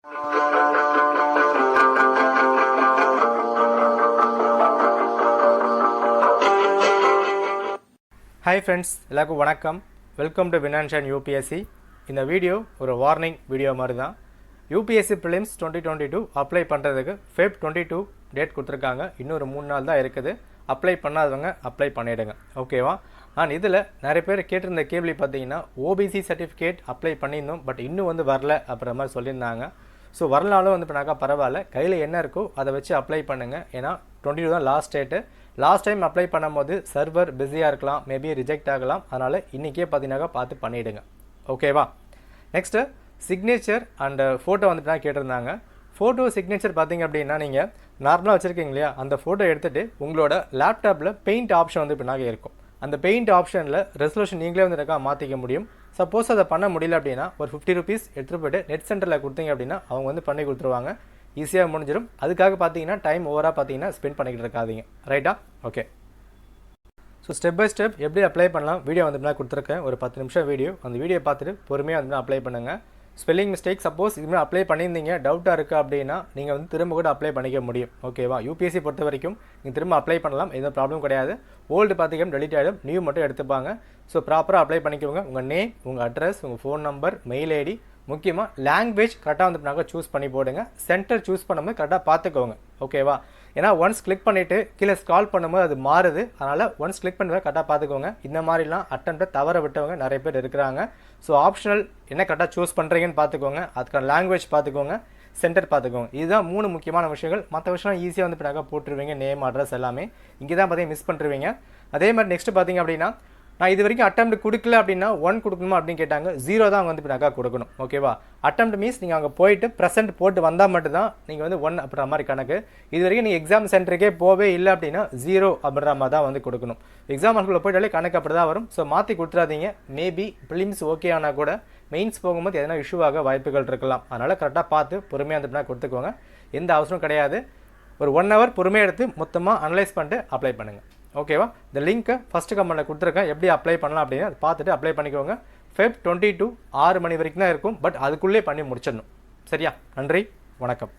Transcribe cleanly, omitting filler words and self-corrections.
Hi friends, எல்லாருக்கும் வணக்கம். Welcome to வினான்ஷன் UPSC. இந்த வீடியோ ஒரு வார்னிங் வீடியோ மாதிரி தான். UPSC Prelims 2022 அப்ளை பண்ணுறதுக்கு Feb 22 டேட் கொடுத்துருக்காங்க. இன்னொரு 3 நாள் தான் இருக்குது. அப்ளை பண்ணாதவங்க அப்ளை பண்ணிவிடுங்க, ஓகேவா? நான் இதில் நிறைய பேர் கேட்டிருந்த கேள்வி பார்த்தீங்கன்னா OBC சர்டிஃபிகேட் அப்ளை பண்ணியிருந்தோம், பட் இன்னும் வந்து வரல அப்படின்ற மாதிரி சொல்லியிருந்தாங்க. ஸோ வரலாலும் வந்து பண்ணாக்கா பரவாயில்ல, கையில் என்ன இருக்கோ அதை வச்சு அப்ளை பண்ணுங்கள். ஏன்னா 22 தான் last date. Last time apply பண்ணும்போது சர்வர் பிஸியாக இருக்கலாம், மேபி ரிஜெக்ட் ஆகலாம். அதனால் இன்றைக்கே பார்த்தீங்கன்னாக்கா பார்த்து பண்ணிவிடுங்க, ஓகேவா? நெக்ஸ்ட்டு சிக்னேச்சர் அண்ட் ஃபோட்டோ வந்துட்டு தான் கேட்டிருந்தாங்க. ஃபோட்டோ சிக்னேச்சர் பார்த்தீங்க அப்படின்னா நீங்கள் நார்மலாக வச்சுருக்கீங்க இல்லையா, அந்த ஃபோட்டோ எடுத்துகிட்டு உங்களோட லேப்டாப்பில் பெயிண்ட் ஆப்ஷன் வந்து பின்னாக இருக்கும். அந்த பெயிண்ட் ஆப்ஷனில் ரெசல்யூஷன் நீங்களே வந்து மாற்றிக்க முடியும். சப்போஸ் அதை பண்ண முடியல அப்படின்னா ஒரு 50 rupees எடுத்துகிட்டு போய்ட்டு நெட் சென்டரில் கொடுத்தீங்க அப்படின்னா அவங்க வந்து பண்ணி கொடுத்துருவாங்க. ஈஸியாக முடிஞ்சிடும். அதுக்காக பார்த்தீங்கன்னா டைம் ஓவராக பார்த்தீங்கன்னா ஸ்பெண்ட் பண்ணிக்கிட்டு இருக்காதீங்க, ரைட்டா? Okay. So step by step எப்படி அப்ளை பண்ணலாம் வீடியோ வந்து கொடுத்துருக்கேன். ஒரு 10 நிமிஷம் வீடியோ. அந்த வீடியோ பார்த்துட்டு பொறுமையாக வந்து அப்ளை பண்ணுங்கள். ஸ்பெல்லிங் மிஸ்டேக் சப்போஸ் இதுமாதிரி அப்ளை பண்ணியிருந்தீங்க, டவுட்டாக இருக்குது அப்படின்னா நீங்கள் வந்து திரும்ப கூட அப்ளை பண்ணிக்க முடியும், ஓகேவா? UPSC பொறுத்த வரைக்கும் நீங்கள் திரும்ப அப்ளை பண்ணலாம், எதுவும் ப்ராப்ளம் கிடையாது. ஓல்டு பார்த்தீங்கன்னா டெலிட் ஆகிடும், நியூ மட்டும் எடுத்துப்பாங்க. ஸோ ப்ராப்பராக அப்ளை பண்ணிக்கோங்க. உங்கள் நேம், உங்கள் அட்ரஸ், உங்கள் ஃபோன் நம்பர், மெயில் ஐடி, முக்கியமாக லாங்குவேஜ் கரெக்டாக வந்துட்டுனாக்க சூஸ் பண்ணி போடுங்க. சென்டர் சூஸ் பண்ணும்போது கரெக்டாக பார்த்துக்கோங்க, ஓகேவா? ஏன்னா ஒன்ஸ் கிளிக் பண்ணிவிட்டு கீழே ஸ்க்ரால் பண்ணும்போது அது மாறுது. அதனால் ஒன்ஸ் கிளிக் பண்ணும்போது கரெக்டாக பார்த்துக்கோங்க. இந்த மாதிரிலாம் அட்டெம்ப்டை தவற விட்டவங்க நிறைய பேர் இருக்கிறாங்க. ஸோ ஆப்ஷனல் என்ன கரெக்டாக சூஸ் பண்ணுறீங்கன்னு பார்த்துக்கோங்க. அதுக்கான லாங்குவேஜ் பார்த்துக்கோங்க, சென்டர் பார்த்துக்கோங்க. இதுதான் 3 முக்கியமான விஷயங்கள். மற்ற விஷயம் ஈஸியாக வந்து பின்னாக போட்டுருவீங்க, நேம், அட்ரஸ் எல்லாமே. இங்கே தான் பார்த்தீங்கன்னா மிஸ் பண்ணுறீங்க. அதே மாதிரி நெக்ஸ்ட்டு பார்த்தீங்க அப்படின்னா நான் இது வரைக்கும் அட்டெம்ப்ட் கொடுக்கல அப்படின்னா 1 கொடுக்கணுமா அப்படின்னு கேட்டாங்க. 0 தான் அங்கே வந்து பின்னாக்கா கொடுக்கணும், ஓகேவா? அட்டெம்ப்ட் மீன்ஸ் நீங்கள் அங்கே போயிட்டு ப்ரெசென்ட் போட்டு வந்தால் மட்டும்தான் நீங்கள் வந்து 1 அப்படின்ற மாதிரி கணக்கு. இது வரைக்கும் நீங்கள் எக்ஸாம் சென்டருக்கே போவே இல்லை அப்படின்னா 0 அப்படின்ற மாதிரி தான் வந்து கொடுக்கணும். எக்ஸாம் ஹாலுக்குள்ளே போயிட்டாலே கணக்கு அப்படி தான் வரும். ஸோ மாற்றி கொடுத்துறாதீங்க. மேபி ப்ரிலிம்ஸ் ஓகே ஆனால் கூட மெயின்ஸ் போகும்போது எதனா இஷ்யூவாக வாய்ப்புகள் இருக்கலாம். அதனால் கரெக்டாக பார்த்து பொறுமையாக வந்து கொடுத்துக்கோங்க. எந்த அவசரம் கிடையாது. ஒரு 1 hour பொறுமையாக எடுத்து மொத்தமாக அனலைஸ் பண்ணிட்டு அப்ளை பண்ணுங்கள், ஓகேவா? இந்த லிங்க்கை ஃபஸ்ட்டு கமெண்ட்டில் கொடுத்துருக்கேன். எப்படி அப்ளை பண்ணலாம் அப்படின்னு அதை பார்த்துட்டு அப்ளை பண்ணிக்கோங்க. Feb 22 6 மணி வரைக்கும் தான் இருக்கும், பட் அதுக்குள்ளே பண்ணி முடிச்சிடணும், சரியா? நன்றி, வணக்கம்.